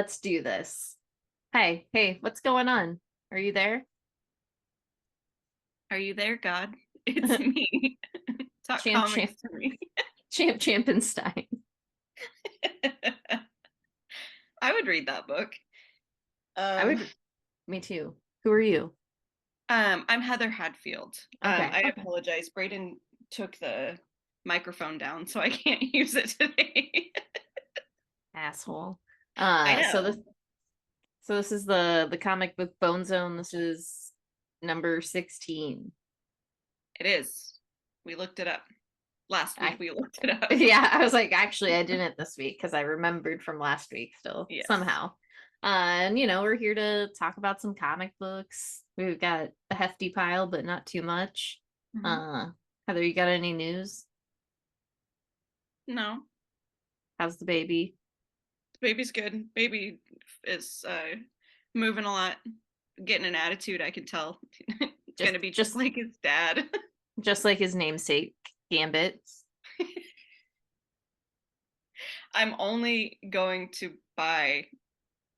Let's do this. Hey, what's going on? Are you there? Are you there, God? It's me. Talk Champ, champ, comics to me. Champenstein. I would read that book. I Um, would, me too. Who are you? I'm Heather Hadfield. Okay, I okay. apologize. Braden took the microphone down, so I can't use it today. Asshole. I So this know. so this is the comic book Bone Zone. This is number 16. It is. We looked it up. Last week I we looked it up. Yeah, I was like, actually, I didn't this week because I remembered from last week still Yes. somehow. And we're here to talk about some comic books. We've got a hefty pile, but not too much. Mhm. Uh, Heather, you got any news? No, How's the baby? baby's good. Baby is moving a lot, getting an attitude, I can tell. Just Gonna be just just like his dad. just like his namesake, Gambit. I'm only going to buy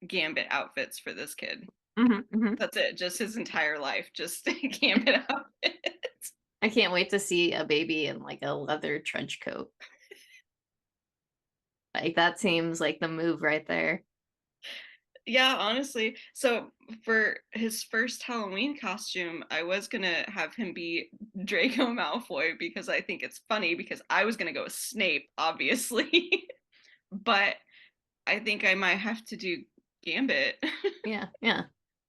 Gambit outfits for this kid. Hmm. That's it. Just his entire life. Just Gambit outfits. I can't wait to see a baby in like a leather trench coat. Like that seems like the move right there. Yeah, honestly. So for his first Halloween costume, I was gonna have him be Draco Malfoy because I think it's funny because I was gonna go with Snape, obviously. But I think I might have to do Gambit. Yeah, yeah.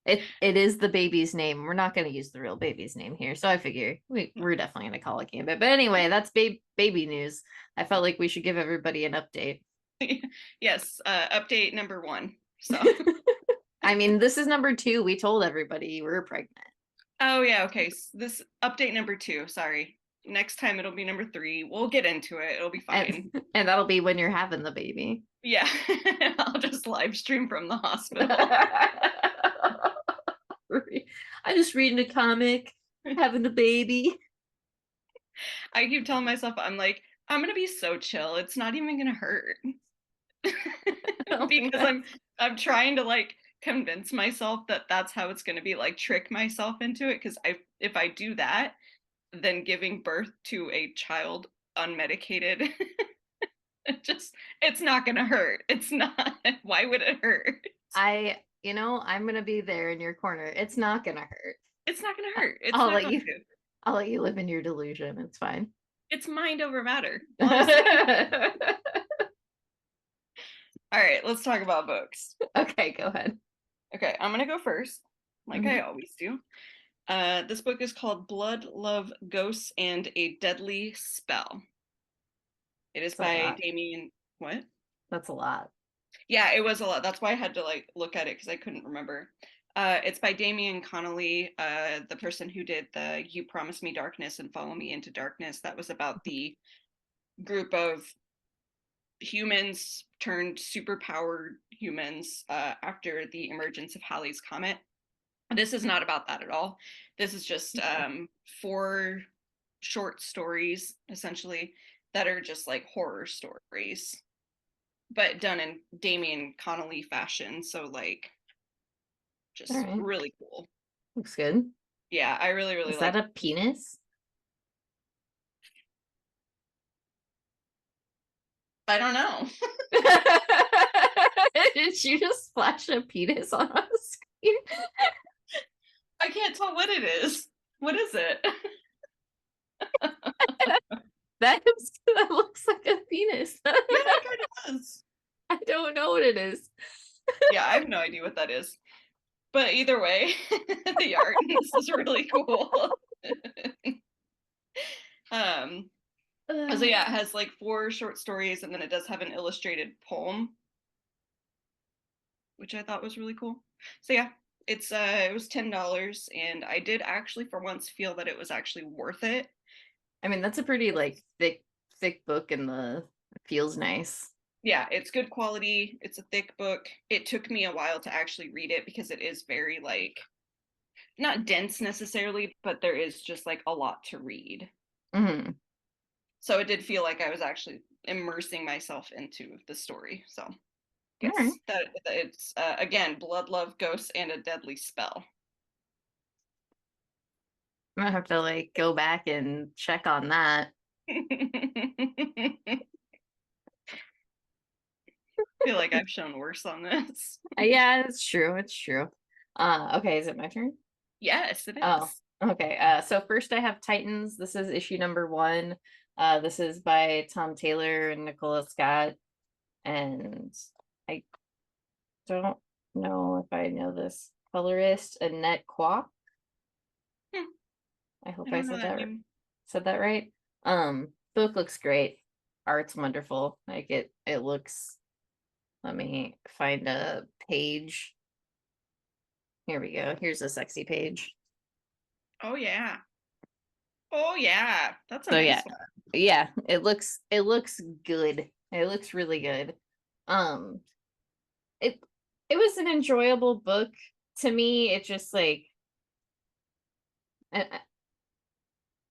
It is the baby's name. We're not going to use the real baby's name here, so I figure we're definitely going to call it Gambit. But anyway, that's baby news. I felt like we should give everybody an update. Yes, update number one. So, I mean, this is number two. We told everybody you were pregnant, oh yeah, okay. This update number two. Sorry. Next time it'll be number three. We'll get into it. It'll be and fine. and that'll be when you're having the baby. Yeah, I'll just live stream from the hospital. I just reading a comic, having the baby. I keep telling myself, I'm like, I'm gonna be so chill. It's not even gonna hurt Oh my because God. I'm trying to like convince myself that that's how it's gonna be. Like trick myself into it because I if I do that, then giving birth to a child unmedicated, it's not gonna hurt. It's not. Why would it hurt? I'm gonna be there in your corner. It's not gonna hurt. It's not gonna hurt. It's I'll not let going you to. I'll let you live in your delusion. It's fine. It's mind over matter, honestly. All right, let's talk about books. Okay, go ahead. Okay, I'm gonna go first, like I Mhm. always do. This book is called Blood, Love, Ghosts, and a Deadly Spell. It is That's a by lot. Damien. What? That's a lot. Yeah, it was a lot. That's why I had to like look at it because I couldn't remember. It's by Damien Connolly, the person who did the "You Promise Me Darkness and Follow Me into Darkness." That was about the group of humans turned superpowered humans after the emergence of Halley's Comet. This is not about that at all. This is just Okay. four short stories, essentially, that are just like horror stories, but done in Damien Connolly fashion. So, like, All just right. really cool. Looks good. Yeah, I really, really Is that like. a penis? I don't know. Did you just flash a penis on a screen? I can't tell what it is. What is it? That looks like a penis. Yeah, it kind of does. I don't know what it is. Yeah, I have no idea what that is. But either way, the art in this is really cool. um, so yeah, it has like four short stories, and then it does have an illustrated poem, which I thought was really cool. So yeah, it was $10, and I did actually for once feel that it was actually worth it. I mean, that's a pretty like thick book and the it feels nice. Yeah, it's good quality. It's a thick book. It took me a while to actually read it because it is very like not dense necessarily, but there is just like a lot to read. Hmm. So it did feel like I was actually immersing myself into the story. So All right. It's again blood, love, ghosts, and a deadly spell. I'm gonna have to like go back and check on that. I feel like I've shown worse on this. Yeah, it's true. It's true. Okay, is it my turn? Yes, it Oh, is. okay. So first I have Titans. This is issue number 1. This is by Tom Taylor and Nicola Scott. And I don't know if I know this colorist, Annette Kwok. Hmm, I hope I I don't know that name. said that right. Book looks great. Art's wonderful. Like it looks, let me find a page. Here we go. Here's a sexy page. Oh yeah. Oh yeah. That's a So yeah. nice one. Yeah, it looks good. It looks really good. Um it it was an enjoyable book to me. It just like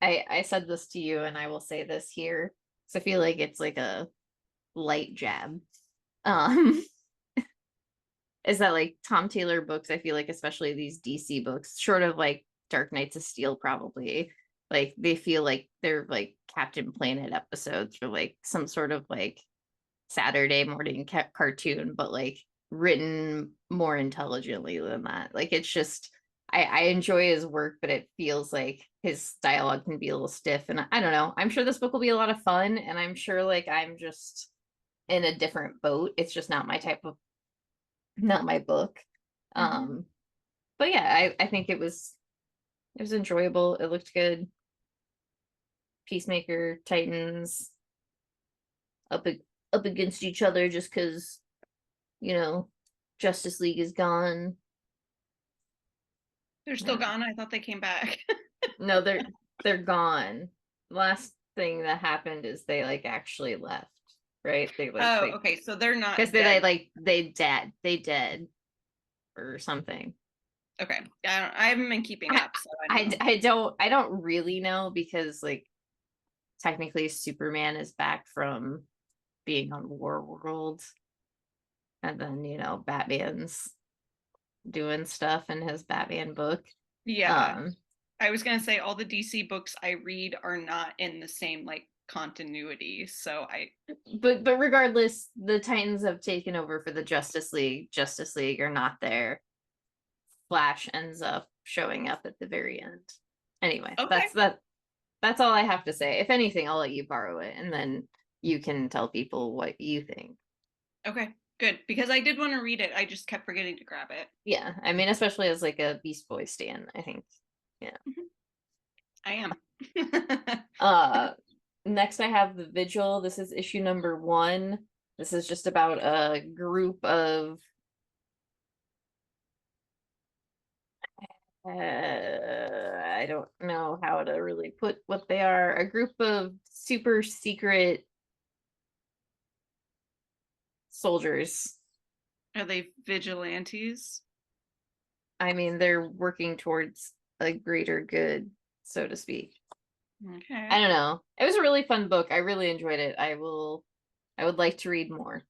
I I said this to you and I will say this here. So I feel like it's like a light jab. Um is that like Tom Taylor books, I feel like especially these DC books, short of like Dark Knights of Steel probably, like they feel like they're like Captain Planet episodes or like some sort of like Saturday morning cartoon, but like written more intelligently than that. Like it's just I enjoy his work, but it feels like his dialogue can be a little stiff. And I don't know. I'm sure this book will be a lot of fun, and I'm sure like I'm just in a different boat. It's just not my type of not my book. Mhm. Um, but yeah, I think it was enjoyable. It looked good. Peacemaker, Titans up up against each other just because you know Justice League is gone. They're still Yeah. gone. I thought they came back. No, they're gone. Last thing that happened is they like actually left, right? They like Oh, they okay. So they're because not they dead. like they dead or something. Okay. I haven't been keeping up, so I don't know. I don't really know because like technically Superman is back from being on War World, and then Batman's doing stuff in his Batman book. Yeah. Um, I was gonna say all the DC books I read are not in the same like continuity. So I but regardless, the Titans have taken over for the Justice League. Justice League are not there. Flash ends up showing up at the very end. Anyway, okay. that's all I have to say. If anything, I'll let you borrow it and then you can tell people what you think. Okay. Good. Because I did want to read it. I just kept forgetting to grab it. Yeah, I mean, especially as like a Beast Boy stan, I think. Yeah. Mhm. I am. Uh Next I have the Vigil. This is issue number 1. This is just about a group of I don't know how to really put what they are. A group of super secret soldiers. Are they vigilantes? I mean, they're working towards a greater good, so to speak. Okay. I don't know. It was a really fun book. I really enjoyed it. I would like to read more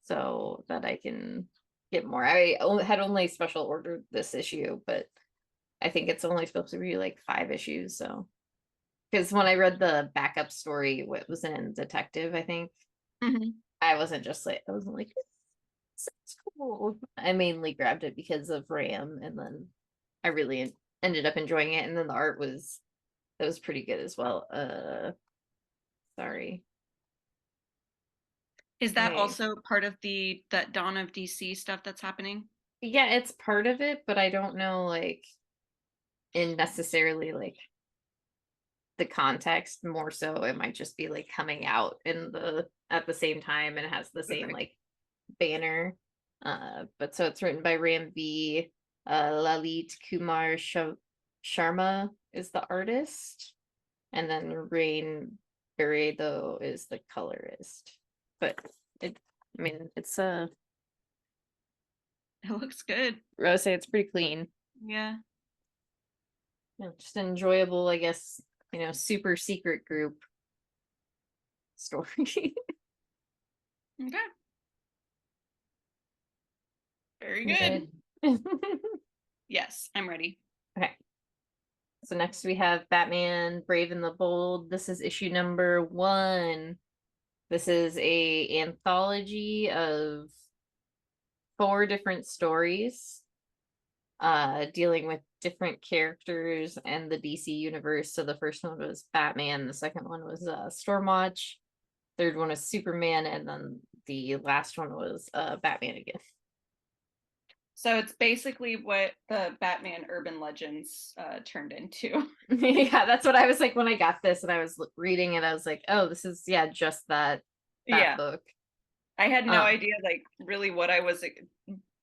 so that I can get more. Had only special ordered this issue, but I think it's only supposed to be like 5 issues. So, because when I read the backup story, what was in Detective, I think Mhm. I wasn't like, it's cool. I mainly grabbed it because of Ram, and then I really ended up enjoying it. And then the art was that was pretty good as well. Sorry. Is that I also part of the that Dawn of DC stuff that's happening? Yeah, it's part of it, but I don't know like in necessarily like the context. More so it might just be like coming out in the at the same time and it has the same Okay. like banner. But so it's written by Ram V. Lalit Kumar Sharma is the artist, and then Rain Beredo is the colorist. But it, I mean, it's It looks good. I would say it's pretty clean. Yeah. Just enjoyable, I guess. Super secret group story. Okay. Very I'm good. good. Yes, I'm ready. Okay. So next we have Batman Brave and the Bold. This is issue number 1. This is a anthology of 4 different stories dealing with different characters and the DC universe. So the first one was Batman, the second one was Stormwatch, third one was Superman, and then the last one was Batman again. So it's basically what the Batman Urban Legends turned into. Yeah, that's what I was like when I got this and I was reading it. I was like, oh, this is just that Yeah. book. I had no Um, idea like really what I was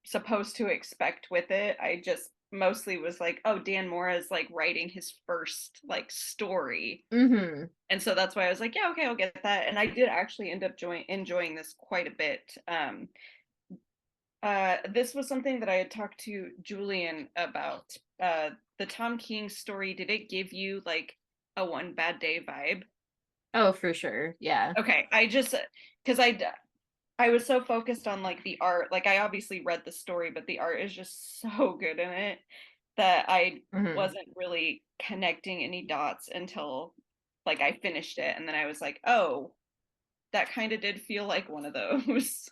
supposed to expect with it. I just mostly was like, oh, Dan Mora is like writing his first like story. mm-hmm. And so that's why I was like, yeah, okay, I'll get that. And I did actually end up enjoying this quite a bit. This was something that I had talked to Julian about. The Tom King story, did it give you like a One Bad Day vibe? Oh, for sure. Yeah. Okay, I just because I was so focused on like the art. Like I obviously read the story, but the art is just so good in it that I Mm-hmm. wasn't really connecting any dots until like I finished it, and then I was like, oh, that kind of did feel like one of those.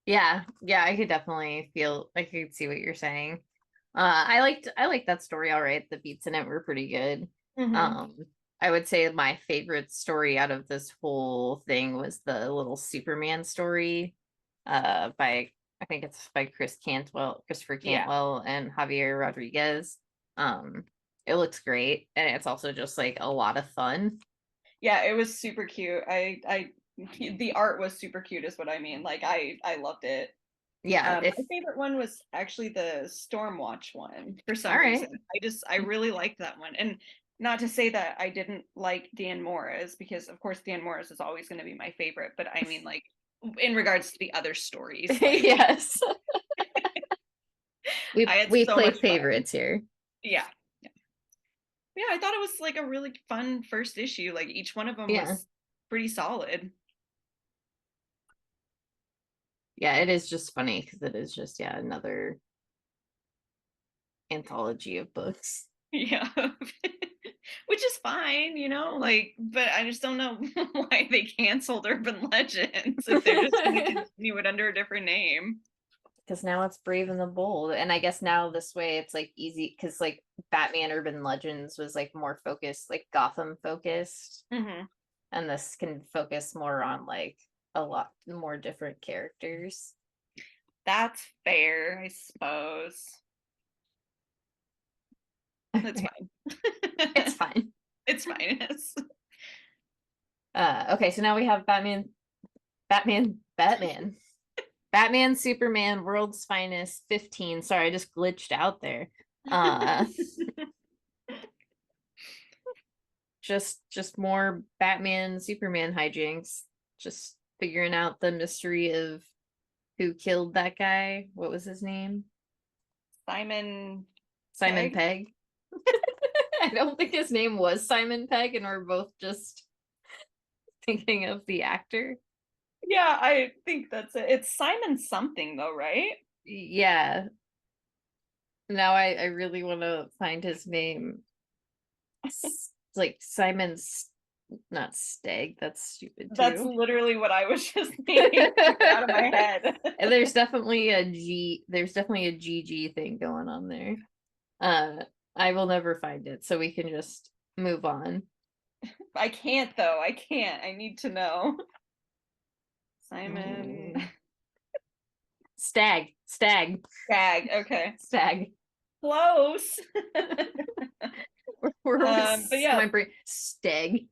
Yeah. Yeah, I could see what you're saying. I liked that story all right. The beats in it were pretty good. Hmm. Um, I would say my favorite story out of this whole thing was the little Superman story, by I think it's by Christopher Yeah, Cantwell and Javier Rodriguez. Um, it looks great, and it's also just like a lot of fun. yeah, it was super cute. The art was super cute, is what I mean. Like I loved it. Yeah, My favorite one was actually the Stormwatch one for all some right. reason. I really liked that one. And not to say that I didn't like Dan Morris, because of course Dan Morris is always going to be my favorite, but I mean like in regards to the other stories, like Yes. I had We so play much fun. favorites here. Yeah. Yeah, I thought it was like a really fun first issue. Like each one of them Yeah. was pretty solid. Yeah, it is just funny because it is just another anthology of books. Yeah. Which is fine, like, but I just don't know why they canceled Urban Legends if they're just going to continue it under a different name. Because now it's Brave and the Bold. And I guess now this way it's like easy because like Batman Urban Legends was like more focused, like Gotham focused. Hmm. And this can focus more on like a lot more different characters. That's fair, I suppose. That's fine. It's fine. It's fine. Okay, so now we have Batman. Batman, Superman, World's Finest, 15. Sorry, I just glitched out there. Uh just more Batman, Superman hijinks. Just figuring out the mystery of who killed that guy. What was his name? Simon Simon Pegg? Pegg. I don't think his name was Simon Pegg, and we're both just thinking of the actor. Yeah, I think that's it. It's Simon something though, right? Yeah. Now I really want to find his name. It's like Simon's not Steg. That's stupid That's too. literally what I was just thinking to get out of my head. And there's definitely a G. There's definitely a GG thing going on there. Uh, I will never find it, so we can just move on. I can't though. I can't. I need to know. Simon Mm. Stag, Gag. Okay. Stag. Close. Where But was yeah, my brain? Stag.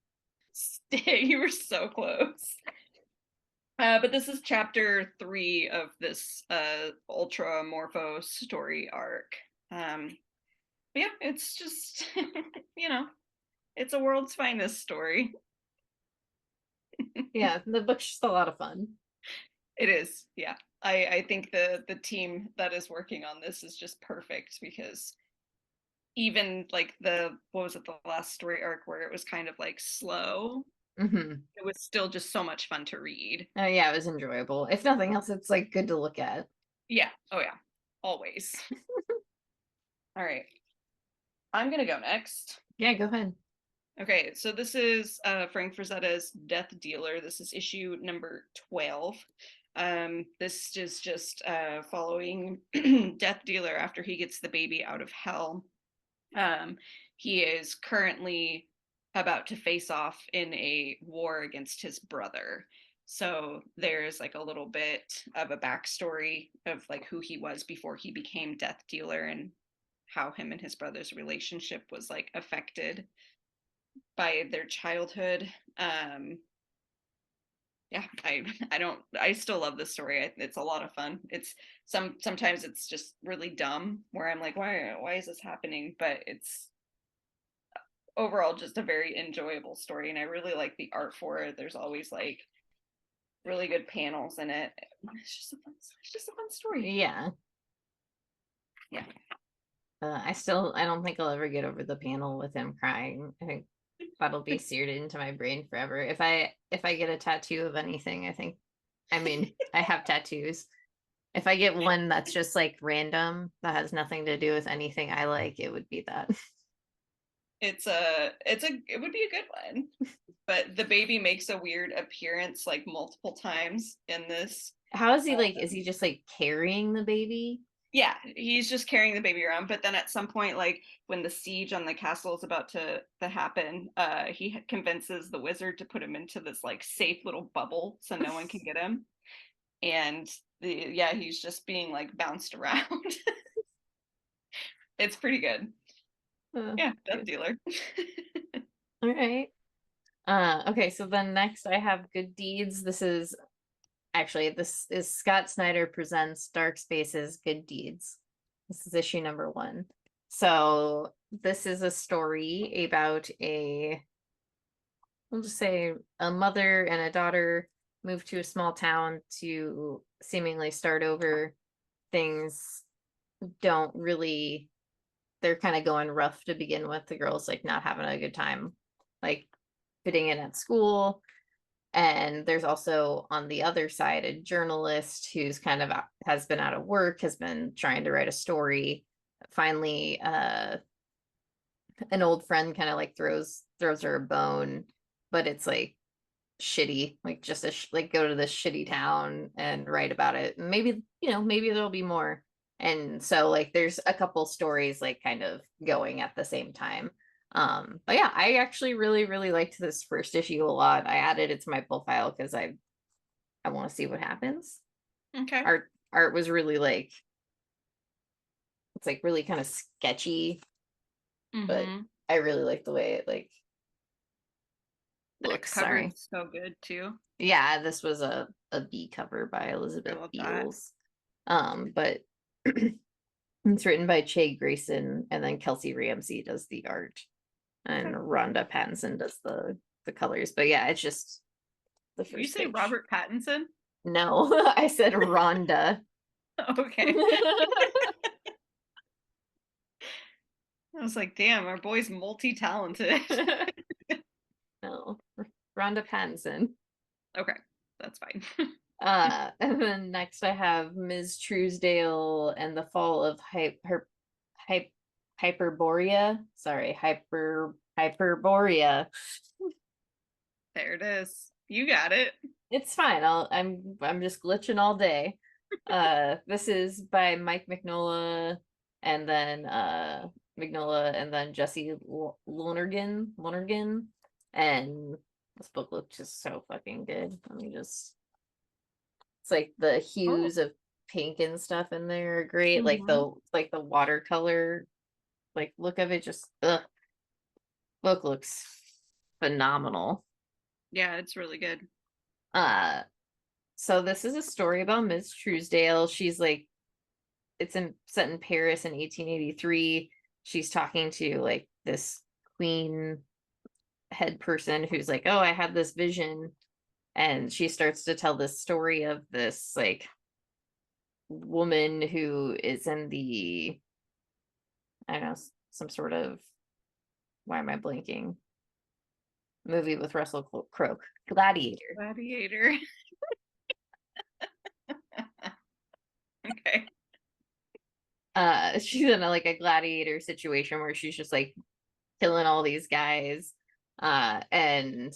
you were so close. But this is chapter 3 of this Ultra Morpho story arc. But yeah, it's just you know, it's a world's finest story. Yeah, the book's just a lot of fun. It is, yeah. I think the team that is working on this is just perfect because even like the what was it, the last story arc where it was kind of like slow, Hmm. it was still just so much fun to read. Oh yeah, it was enjoyable. If nothing else, it's like good to look at. Yeah. Oh yeah. always. All right. I'm gonna go next. Yeah, go ahead. Okay, so this is Frank Frazetta's Death Dealer. This is issue number 12. This is just following Death Dealer after he gets the baby out of hell. He is currently about to face off in a war against his brother. So there's like a little bit of a backstory of like who he was before he became Death Dealer and how him and his brother's relationship was like affected by their childhood. Yeah, I still love this story. It's a lot of fun. It's sometimes it's just really dumb where I'm like, why is this happening? But it's overall just a very enjoyable story, and I really like the art for it. There's always like really good panels in it. It's just a fun story. Yeah. Yeah. I don't think I'll ever get over the panel with him crying. I think that'll be seared into my brain forever. If I get a tattoo of anything, I mean, I have tattoos. If I get one that's just like random, that has nothing to do with anything I like, it would be that. It would be a good one. But the baby makes a weird appearance like multiple times in this. How is he like, is he just like carrying the baby? Yeah, he's just carrying the baby around. But then at some point, like when the siege on the castle is about to happen, he convinces the wizard to put him into this like safe little bubble so no one can get him. And he's just being like bounced around. It's pretty good. Yeah, Death Dealer. All right. Okay, so then next I have Good Deeds. This is Scott Snyder presents Dark Spaces Good Deeds. This is issue number 1. So this is a story about we'll just say a mother and a daughter move to a small town to seemingly start over. Things don't really, they're kind of going rough to begin with. The girl's like not having a good time, like fitting in at school. And there's also on the other side a journalist who's kind of has been out of work, has been trying to write a story. Finally, an old friend kind of like throws her a bone, but it's like shitty, like just like go to this shitty town and write about it. Maybe, maybe there'll be more. And so like there's a couple stories like kind of going at the same time. But yeah, I actually really, really liked this first issue a lot. I added it to my profile because I want to see what happens. Okay. Art was really like, it's like really kind of sketchy, but I really like the way it like looks. Sorry. So good too. Yeah, this was a B cover by Elizabeth Beals. But it's written by Che Grayson, and then Kelsey Ramsey does the art, and Rhonda Pattinson does the colors. But yeah, it's just the first. Did you say page. Robert Pattinson? No, I said Rhonda. Okay. I was like, damn, our boy's multi-talented. No, Rhonda Pattinson. Okay, that's fine. And then next I have Ms. Truesdale and the Fall of Hyperborea. Sorry, Hyperborea. There it is. You got it. It's fine. I'm just glitching all day. This is by Mike Mignola and then Jesse Lonergan. And this book looks just so fucking good. It's like the hues of pink and stuff in there are great. Like the watercolor like look of it, just book looks phenomenal. Yeah, it's really good. So this is a story about Ms. Truesdale. She's like, it's set in Paris in 1883. She's talking to like this queen head person who's like, oh, I had this vision. And she starts to tell this story of this like woman who is in the, I don't know, some sort of, why am I blanking? Movie with Russell Crowe, Gladiator. Okay. she's in like a gladiator situation where she's just like killing all these guys. And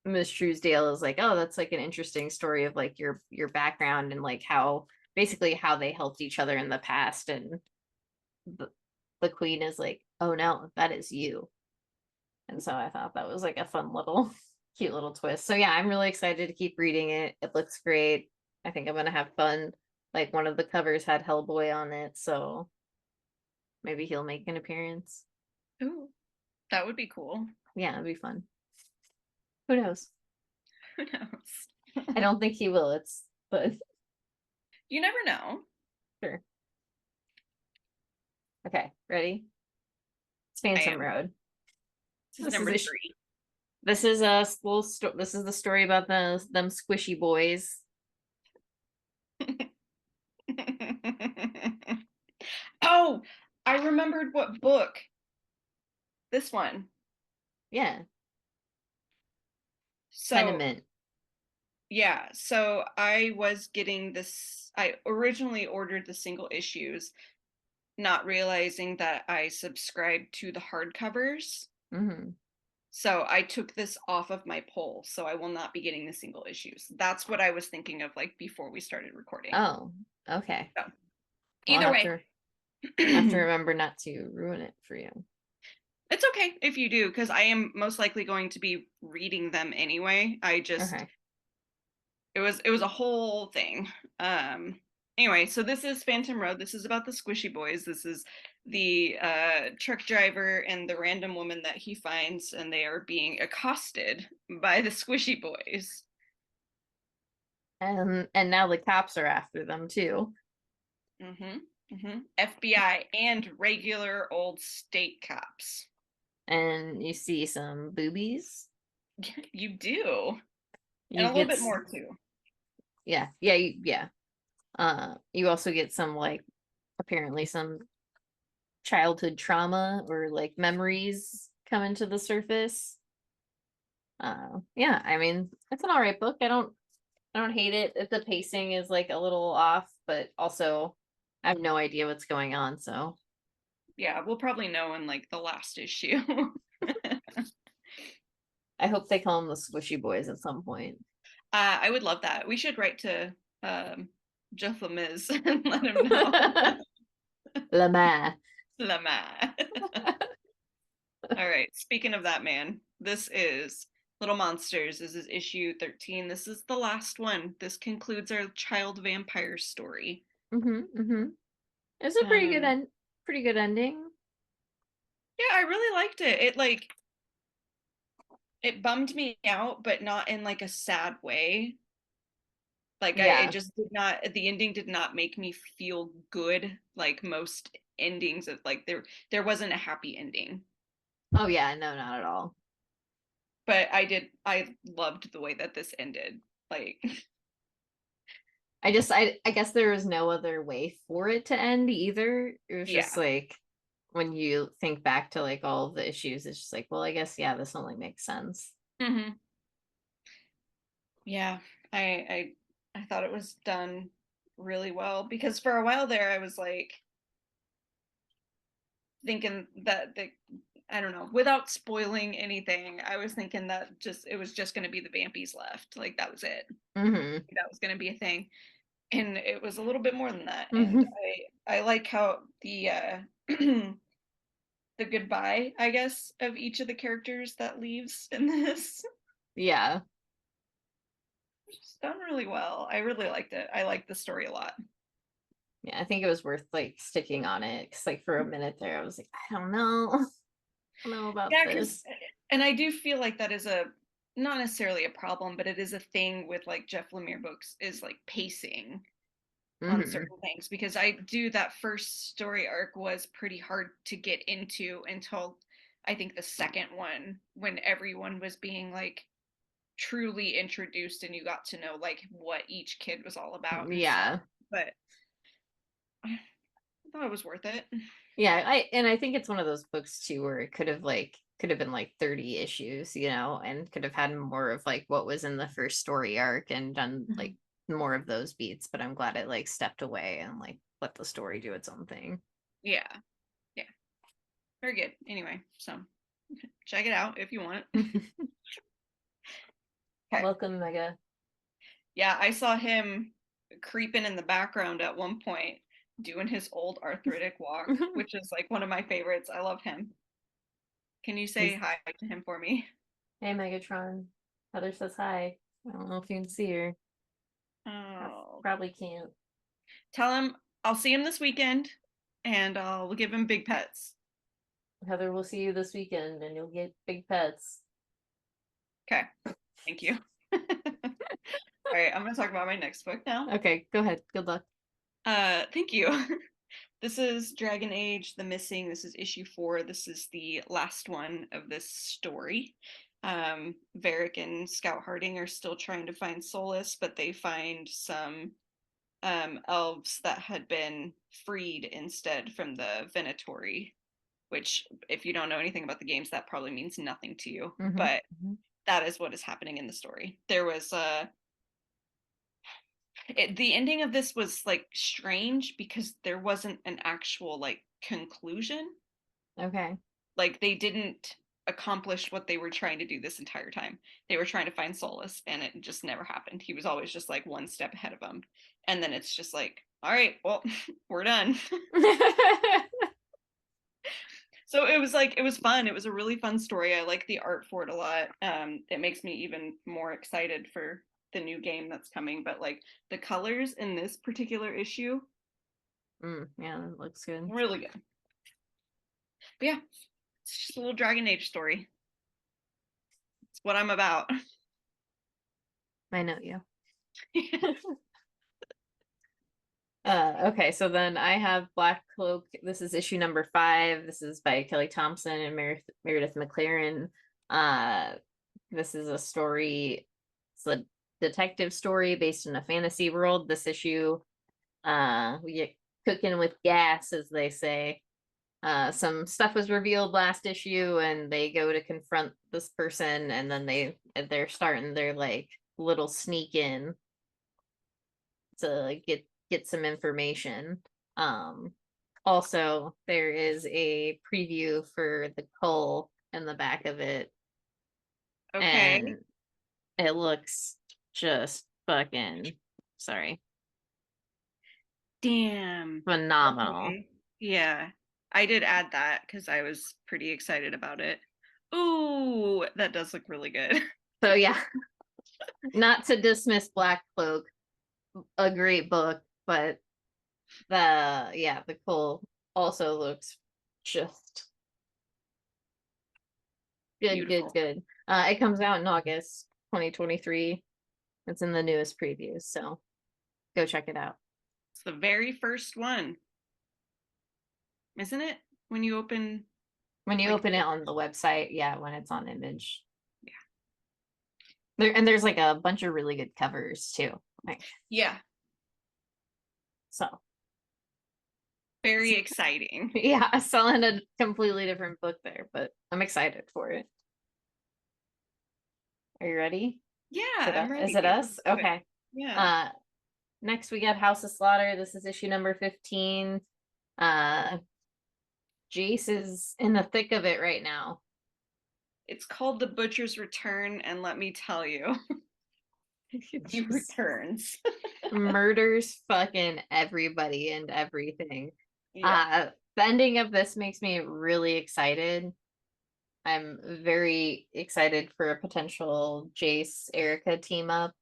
Miss Truesdale is like, oh, that's like an interesting story of like your background and like how basically how they helped each other in the past. And the, the queen is like, oh no, that is you. And so I thought that was like a fun little cute little twist. So yeah, I'm really excited to keep reading it. It looks great. I think I'm gonna have fun. Like one of the covers had Hellboy on it, so maybe he'll make an appearance. Ooh, that would be cool. Yeah, it'd be fun. Who knows? Who knows? I don't think he will. It's but You never know. sure. Okay, ready? It's I Phantom am. Road. This is This is number a 3. this is a little this is the story about them squishy boys. Oh, I remembered what book. This one. Yeah, So, Tenement. yeah, so I was getting this. I originally ordered the single issues, not realizing that I subscribed to the hardcovers. Hmm. So I took this off of my poll, so I will not be getting the single issues. That's what I was thinking of like before we started recording. Oh, okay. So Well, either way, I have to it's remember not to ruin it for you. okay if you do, because I am most likely going to be reading them anyway. I just Okay. it was a whole thing. Anyway, so this is Phantom Road. This is about the squishy boys. This is the truck driver and the random woman that he finds, and they are being accosted by the squishy boys. And now the cops are after them too. FBI and regular old state cops. And you see some boobies. You do, and You a little get bit more too. yeah. You also get some like apparently some childhood trauma or like memories coming to the surface. Yeah, I mean, it's an all right book. I don't hate it if the pacing is like a little off, but also I have no idea what's going on, so Yeah, we'll probably know in like the last issue. I hope they call them the Squishy Boys at some point. I would love that. We should write to Jeff Lemez and let him know. Lama. Lama. All right. Speaking of that man, this is Little Monsters. This is issue 13. This is the last one. This concludes our child vampire story. Mm-hmm. It's a Um, pretty good ending. yeah, I really liked it. It bummed me out, but not in like a sad way. Like I Yeah. just did not, the ending did not make me feel good like most endings of like there wasn't a happy ending. Oh yeah, no, not at all. But I loved the way that this ended. Like I guess there was no other way for it to end either. It was just yeah. like when you think back to like all of the issues, it's just like, well, I guess yeah, this only makes sense. Hmm. Yeah. I I thought it was done really well because for a while there I was like thinking that the I don't know, without spoiling anything, I was thinking that just it was just going to be the vampies left. Like that was it. Hmm. That was going to be a thing. And it was a little bit more than that. And Hmm. I like how the the goodbye, I guess, of each of the characters that leaves in this. Yeah. It's done really well. I really liked it. I liked the story a lot. Yeah, I think it was worth like sticking on it because like for a minute there, I was like, I don't know. I don't know about Yeah, because this. and I do feel like that is a not necessarily a problem, but it is a thing with like Jeff Lemire books is like pacing on Hmm. certain things because I do that first story arc was pretty hard to get into until I think the second one when everyone was being like truly introduced and you got to know like what each kid was all about and stuff. Yeah. But I thought it was worth it. Yeah, I think it's one of those books too where it could have been like 30 issues, you know, and could have had more of like what was in the first story arc and done like more of those beats, but I'm glad it like stepped away and like let the story do its own thing. Yeah. Yeah. Very good. Anyway, so check it out if you want. Okay. Welcome, Mega. Yeah, I saw him creeping in the background at one point doing his old arthritic walk, which is like one of my favorites. I love him. Can you say He's, hi to him for me? hey, Megatron. Heather says hi. I don't know if you can see her. Oh, Probably can't. tell him I'll see him this weekend and I'll give him big pets. Heather will see you this weekend and you'll get big pets. Okay. Thank you. All right, I'm going to talk about my next book now. Okay, go ahead. Good luck. Thank you. This is Dragon Age The Missing. This is issue 4. This is the last one of this story. Varric and Scout Harding are still trying to find Solus, but they find some elves that had been freed instead from the Venatori, which, if you don't know anything about the games, that probably means nothing to you. But that is what is happening in the story. There was the ending of this was like strange because there wasn't an actual like conclusion. Okay. Like they didn't accomplish what they were trying to do this entire time. They were trying to find Solus and it just never happened. He was always just like one step ahead of them. And then it's just like, all right, well, we're done. So it was fun. It was a really fun story. I like the art for it a lot. It makes me even more excited for the new game that's coming. But like the colors in this particular issue, yeah, that looks good. really good. But yeah, it's just a little Dragon Age story. It's what I'm about. I know you. Okay, so then I have Black Cloak. This is issue number 5. This is by Kelly Thompson and Meredith McLaren. This is a story, it's a detective story based in a fantasy world. This issue, we get cooking with gas, as they say. Some stuff was revealed last issue, and they go to confront this person, and then they're starting their like little sneak in to get some information. Also there is a preview for the cull in the back of it, Okay. and it looks just fucking Damn. phenomenal. Okay. Yeah. I did add that because I was pretty excited about it. Ooh, that does look really good. So yeah, not to dismiss Black Cloak, a great book, but the cull also looks just good, Beautiful. good. It comes out in August 2023. It's in the newest previews, so go check it out. It's the very first one, isn't it? When you open, When you like, open it on the website, yeah, when it's on Image. yeah. There's like a bunch of really good covers too. Like, Yeah. so Very exciting. yeah, selling a completely different book there, but I'm excited for it. Are you ready? Yeah, Is I'm is ready. it Let's us? do it. Okay. Yeah. Next we got House of Slaughter. This is issue number 15. Uh, Jace is in the thick of it right now. It's called The Butcher's Return, and let me tell you, he Just returns. murders fucking everybody and everything. Yeah. The ending of this makes me really excited. I'm very excited for a potential Jace Erica team up.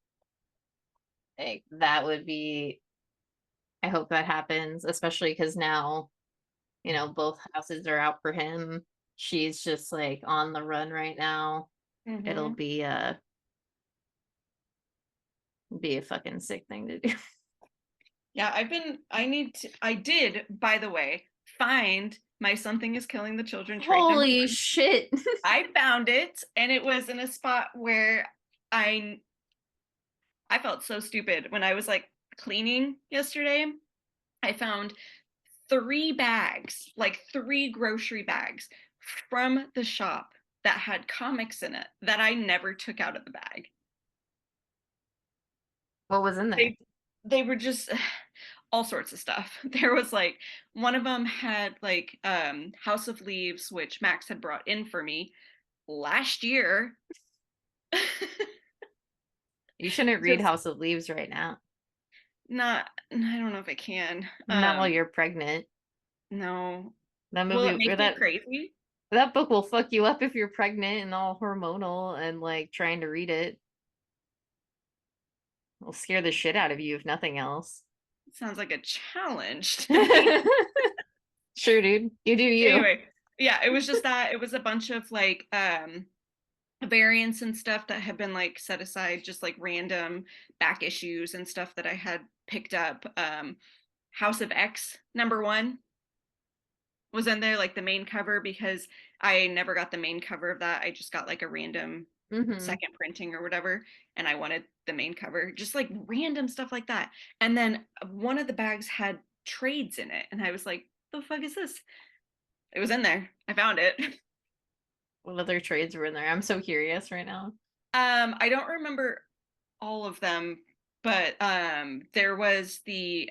Like that would be, I hope that happens, especially because now, both houses are out for him. She's just like on the run right now. It'll Mm-hmm. be a fucking sick thing to do. Yeah, I did, by the way, find my Something is Killing the Children trade number Holy 1. shit. I found it, and it was in a spot where I felt so stupid when I was like cleaning yesterday. I found 3 bags, like 3 grocery bags from the shop that had comics in it that I never took out of the bag. What was in there? They were just all sorts of stuff. There was like one of them had like House of Leaves, which Max had brought in for me last year. You shouldn't read Just House of Leaves right now. not, I don't know if I can. Not while you're pregnant. No. That Will movie it or make me crazy? that book will fuck you up if you're pregnant and all hormonal and like trying to read it. It'll scare the shit out of you if nothing else. It sounds like a challenge to me. Sure, dude. You do you. Anyway, yeah, it was just that it was a bunch of like variants and stuff that had been like set aside, just like random back issues and stuff that I had picked up. House of X #1 was in there, like the main cover, because I never got the main cover of that. I just got like a random Hmm. second printing or whatever, and I wanted the main cover, just like random stuff like that. And then one of the bags had trades in it, and I was like, the fuck is this? It was in there. I found it. What other trades were in there? I'm so curious right now. I don't remember all of them, but there was the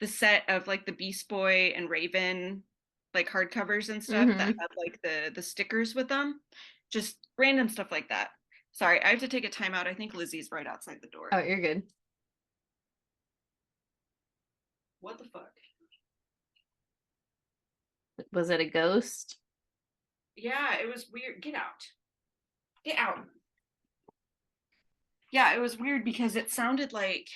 set of like the Beast Boy and Raven like hardcovers and stuff that Hmm. had like the stickers with them. Just random stuff like that. Sorry, I have to take a time out. I think Lizzie's right outside the Oh, door. you're good. What the fuck? Was it a ghost? Yeah, it was weird. Get out. Get out. Yeah, it was weird because it sounded like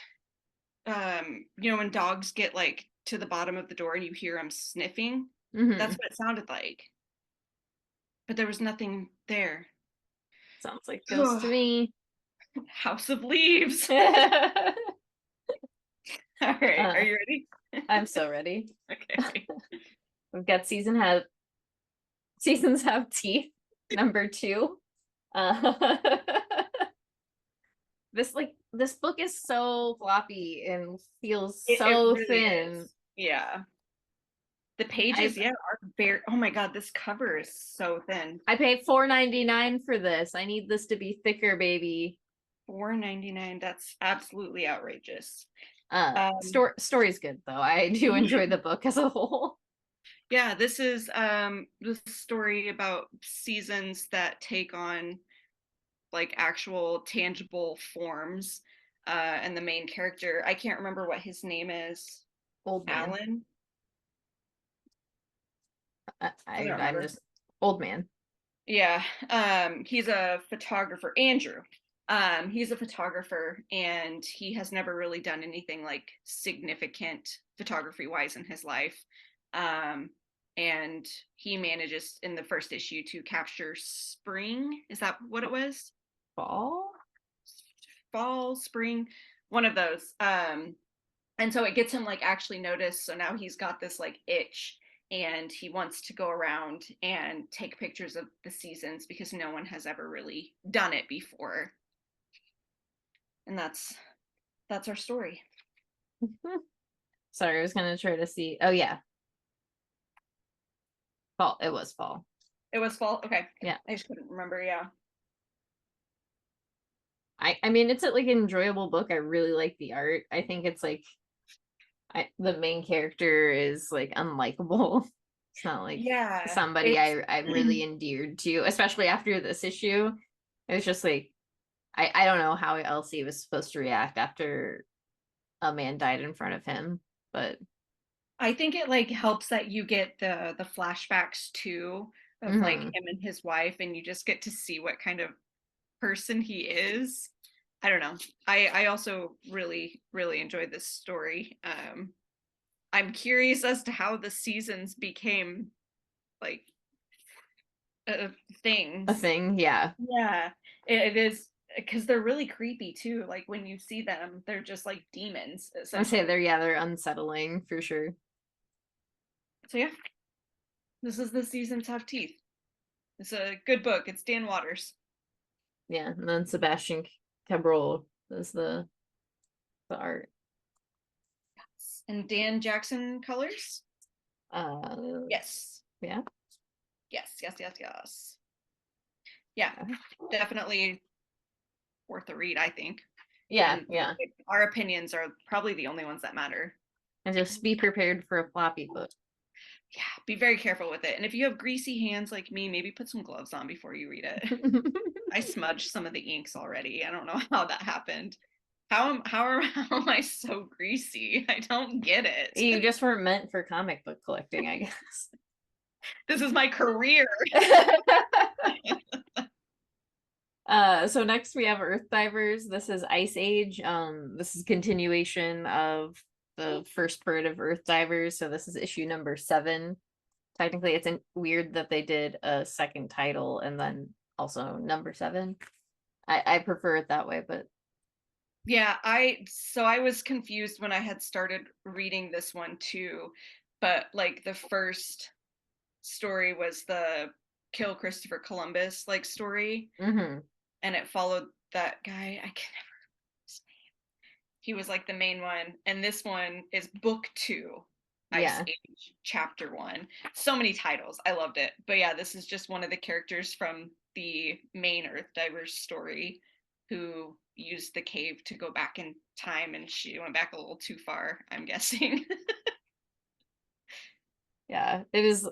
when dogs get like to the bottom of the door and you hear them sniffing. That's Hmm. what it sounded like. But there was nothing there. Sounds like ghost to me. House of Leaves. uh, All right, are you ready? I'm so ready. Okay. We've got seasons have teeth. #2. Uh, this book is so floppy and feels It so really thin. is. Yeah. The I pages, yeah, are very, oh my God, this cover is so thin. I paid $4.99 for this. I need this to be thicker, baby. 4.99. That's absolutely outrageous. Story's good though. I do enjoy the book as a whole. Yeah, this is this story about seasons that take on like actual tangible forms. And the main character, I can't remember what his name is. Old man. Alan? I don't I'm remember. just old man. Yeah, he's a photographer. Andrew. He's a photographer, and he has never really done anything like significant photography wise in his life. Um, and he manages in the first issue to capture spring. Is that what it was? Fall? Fall, spring, one of those. And so it gets him like actually noticed. So now he's got this like itch, and he wants to go around and take pictures of the seasons because no one has ever really done it before. And that's our story. Sorry, I was gonna try to see. Oh yeah, fall. It was fall. It was fall. Okay. Yeah. I just couldn't remember. Yeah. I mean it's like an enjoyable book. I really like the art. I think it's like the main character is like unlikable. It's not like Yeah. somebody It's I'm really endeared to, especially after this issue. It was just like I don't know how Elsie was supposed to react after a man died in front of him, but I think it like helps that you get the flashbacks too of like mhm. him and his wife, and you just get to see what kind of person he is. I don't know. I also really enjoyed this story. I'm curious as to how the seasons became like A things. thing, yeah. Yeah, it is because they're really creepy too. Like when you see them, they're just like demons I say essentially. they're unsettling for sure. So yeah, this is the seasons have teeth. It's a good book. It's Dan Waters. Yeah, and then Sebastian Cabrol is the art. And Dan Jackson colors. Uh, Yes, yeah. yes. Yeah, definitely worth a read, I think. Yeah, And yeah. our opinions are probably the only ones that matter. And just be prepared for a floppy foot. Yeah, be very careful with it. And if you have greasy hands like me, maybe put some gloves on before you read it. I smudged some of the inks already. I don't know how that happened. How am I so greasy? I don't get it. You just weren't meant for comic book collecting, I guess. This is my career. So next we have Earth Divers. This is Ice Age. This is continuation of the first part of Earth Divers. So this is issue number 7. Technically, it's weird that they did a second title and then also number 7. I prefer it that way, but Yeah, I was confused when I had started reading this one too, but like the first story was the kill Christopher Columbus like story, mhm. and it followed that guy. I can never his name. He was like the main one, and this one is book 2, Ice Yeah. Age, chapter 1. So many titles. I loved it. But yeah, this is just one of the characters from the main Earth Divers story who used the cave to go back in time, and she went back a little too far, I'm guessing. Yeah. It was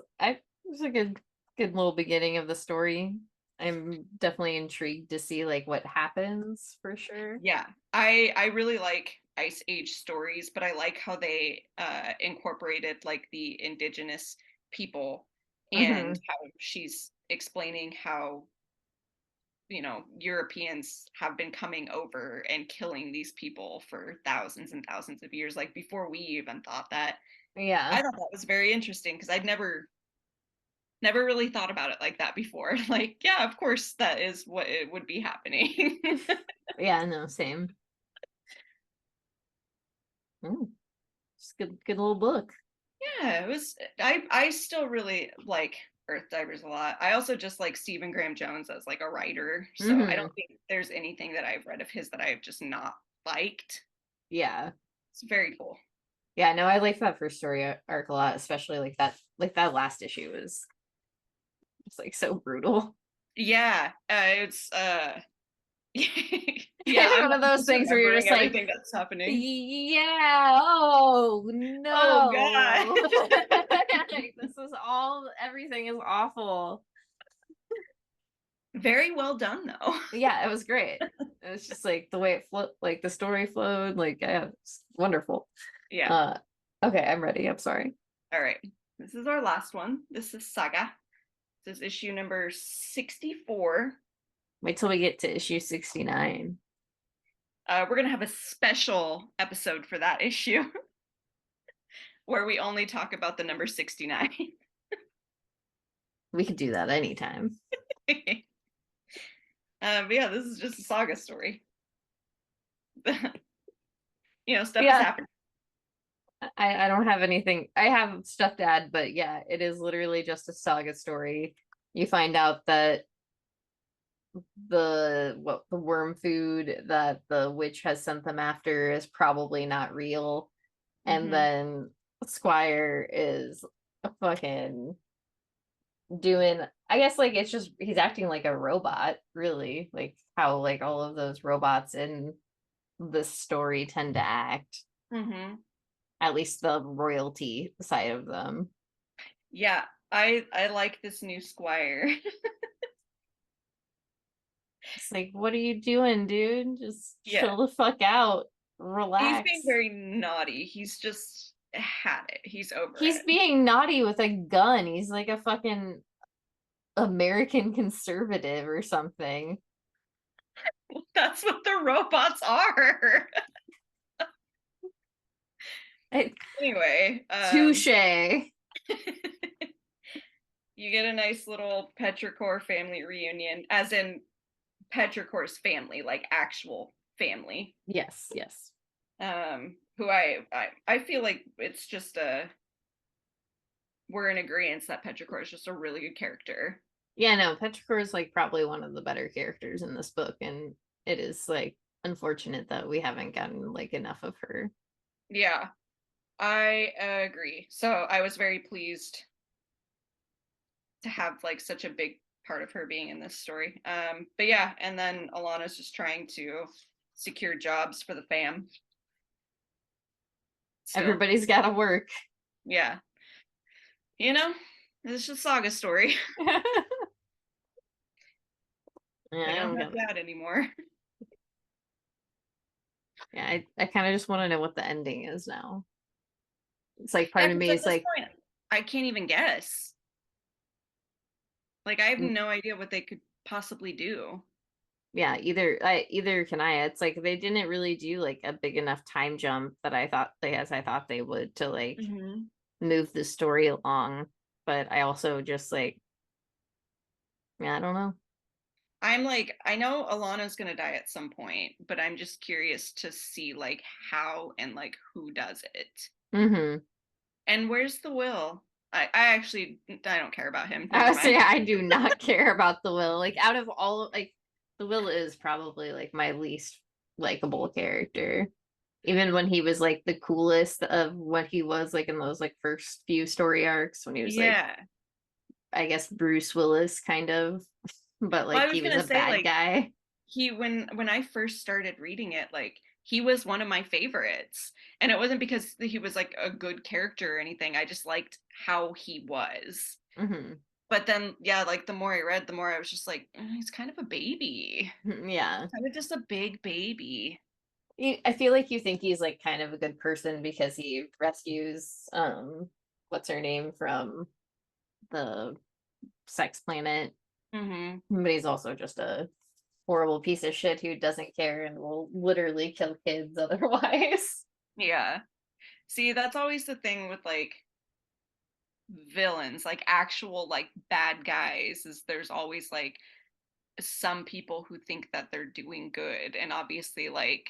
a good little beginning of the story. I'm definitely intrigued to see like what happens for sure. Yeah, I really like Ice Age stories, but I like how they incorporated like the indigenous people, and Hmm. how she's explaining how, Europeans have been coming over and killing these people for thousands and thousands of years, like before we even thought that. Yeah. I thought that was very interesting because I'd never really thought about it like that before. Like, yeah, of course that is what it would be happening. Yeah, no, same. Mm, just good little book. Yeah, it was. I still really like Earth Divers a lot. I also just like Stephen Graham Jones as like a writer, so I Hmm. don't think there's anything that I've read of his that I've just not liked. Yeah. It's very cool. Yeah, no, I like that first story arc a lot, especially like that last issue was just like so brutal. Yeah, it's yeah, One of those just things where you're remembering just like, everything that's happening. yeah, oh Oh God. no. Like, this is all everything is awful. Very well done though. Yeah, it was great. It was just like the way it flowed, like the story flowed, like yeah, it's wonderful. Yeah. Uh okay, I'm ready. I'm sorry. All right. This is our last one. This is Saga. This is issue number 64. Wait till we get to issue 69. We're gonna have a special episode for that issue where we only talk about the number 69. We could do that anytime. But yeah, this is just a saga story. Stuff is Yeah, happening. I don't have anything. I have stuff to add, but yeah, it is literally just a saga story. You find out that the worm food that the witch has sent them after is probably not real. And Hmm. then Squire is a fucking doing, I guess, like it's just he's acting like a robot, really, like how like all of those robots in this story tend to act, Hmm. at least the royalty side of them. Yeah, I like this new squire. It's like, what are you doing, dude? Just Yeah, chill the fuck out, he's being relax. very naughty. He's just had it. He's over He's it. being naughty with a gun. He's like a fucking American conservative or something. That's what the robots are. Anyway, Touche. you get a nice little Petrichor family reunion, as in Petrichor's family, like actual family. Yes, yes. Who I feel like it's just we're in agreement that Petrichor is just a really good character. Yeah, no, Petrichor is like probably one of the better characters in this book, and it is like unfortunate that we haven't gotten like enough of her. Yeah, I agree. So I was very pleased to have like such a big part of her being in this story. But yeah, and then Alana's just trying to secure jobs for the fam. Still, Everybody's got to work. yeah. You know, it's just Saga story. Yeah, They I don't don't have get it. dad anymore. Yeah, I kind of just want to know what the ending is now. It's like Yeah, part of because me at is this like, point, I can't even guess. Like, I have mm, no idea what they could possibly do. yeah, either can I. It's like they didn't really do like a big enough time jump that I thought they would to like Hmm. move the story along. But I also just like, yeah, I don't know. I'm like, I know Alana's gonna die at some point, but I'm just curious to see like how and like who does it. Mm-hmm. And where's the will? I actually I don't care about him. I Never would say mind. I do not care about the Will. Like out of all like the Will is probably like my least likable character. Even when he was like the coolest of what he was like in those like first few story arcs when he was like Yeah. I guess Bruce Willis kind of, but Well, like I he was was gonna a say bad like guy. he when I first started reading it, like he was one of my favorites. And it wasn't because he was like a good character or anything. I just liked how he was. Hmm. But then yeah, like the more I read, the more I was just like, he's kind of a baby. Yeah. Kind of just a big baby. I feel like you think he's like kind of a good person because he rescues what's her name from the sex planet, Hmm. but he's also just a horrible piece of shit who doesn't care and will literally kill kids otherwise. Yeah. See, that's always the thing with like villains, like actual like bad guys, is there's always like some people who think that they're doing good. And obviously, like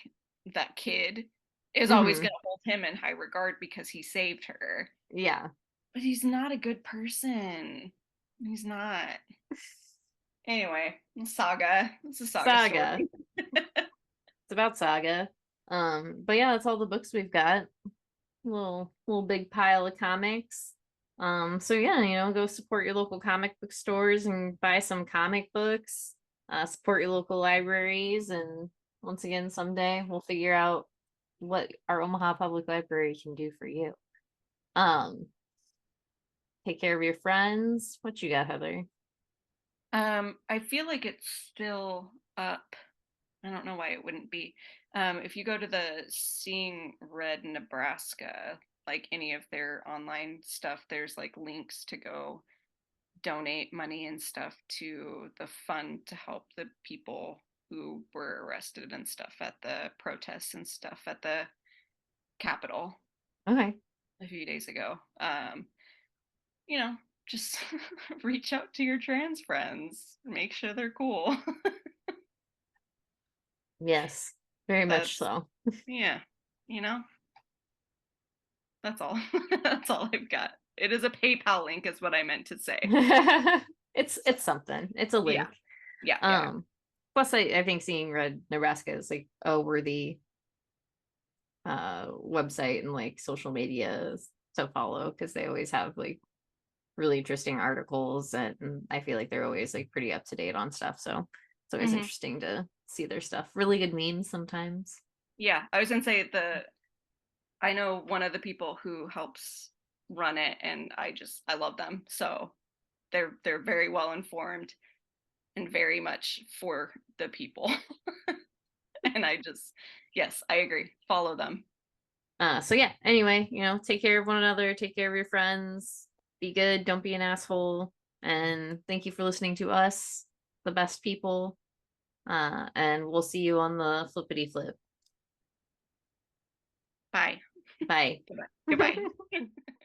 that kid is always Hmm. going to hold him in high regard because he saved her. Yeah. But he's not a good person. He's not. Anyway, Saga. It's a Saga Saga. story. It's about Saga. But yeah, that's all the books we've got. Little big pile of comics. So yeah, go support your local comic book stores and buy some comic books. Support your local libraries, and once again, someday we'll figure out what our Omaha Public Library can do for you. Um, Take care of your friends. What you got, Heather? I feel like it's still up. I don't know why it wouldn't be. If you go to the Seeing Red Nebraska, like any of their online stuff, there's like links to go donate money and stuff to the fund to help the people who were arrested and stuff at the protests and stuff at the Capitol Okay. a few days ago. You know, just reach out to your trans friends, make sure they're cool. Yes, very much That's, so. yeah, you know, that's all. That's all I've got. It is a PayPal link, is what I meant to say. It's something. It's a Yeah, link. yeah, yeah. Um, Plus I think Seeing Red Nebraska is like a worthy website and like social media to follow because they always have like really interesting articles and I feel like they're always like pretty up to date on stuff. So it's always Hmm. interesting to see their stuff. Really good memes sometimes. Yeah, I was gonna say I know one of the people who helps run it, and I love them. So they're very well informed and very much for the people. And yes, I agree. Follow them. So yeah, anyway, take care of one another, take care of your friends, be good, don't be an asshole, and thank you for listening to us, the best people. And we'll see you on the flippity flip. Bye. Bye. Goodbye. Goodbye.